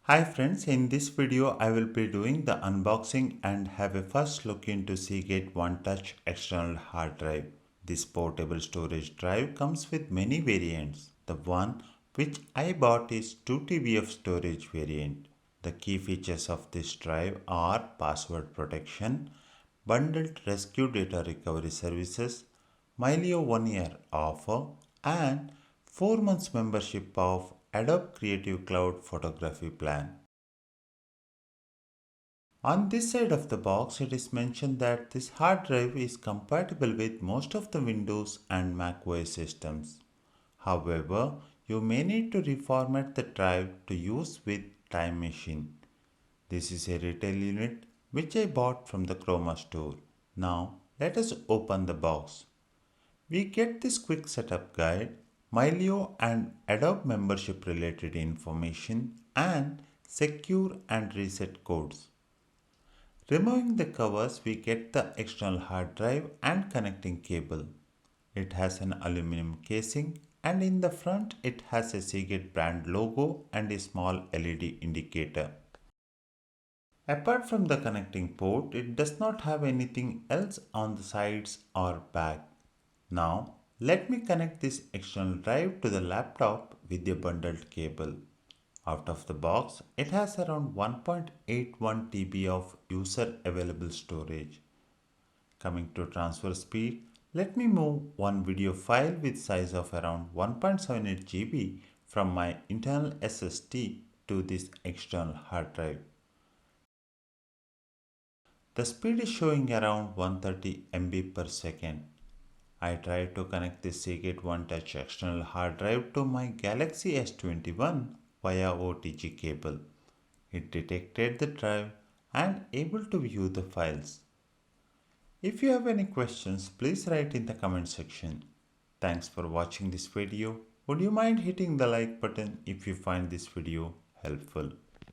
Hi friends, in this video I will be doing the unboxing and have a first look into Seagate One Touch external hard drive. This portable storage drive comes with many variants. The one which I bought is 2 TB of storage variant. The key features of this drive are password protection, bundled rescue data recovery services, Milio 1 year offer, and 4 months membership of Adobe Creative Cloud photography plan. On this side of the box, it is mentioned that this hard drive is compatible with most of the Windows and Mac OS systems. However, you may need to reformat the drive to use with Time Machine. This is a retail unit which I bought from the Chroma store. Now, let us open the box. We get this quick setup guide, Milio and Adobe membership related information, and secure and reset codes. Removing the covers, we get the external hard drive and connecting cable. It has an aluminum casing and in the front it has a Seagate brand logo and a small LED indicator. Apart from the connecting port, it does not have anything else on the sides or back. Now, let me connect this external drive to the laptop with a bundled cable. Out of the box, it has around 1.81 TB of user available storage. Coming to transfer speed, let me move one video file with size of around 1.78 GB from my internal SSD to this external hard drive. The speed is showing around 130 MB per second. I tried to connect this Seagate One Touch external hard drive to my Galaxy S21 via OTG cable. It detected the drive and able to view the files. If you have any questions, please write in the comment section. Thanks for watching this video. Would you mind hitting the like button if you find this video helpful?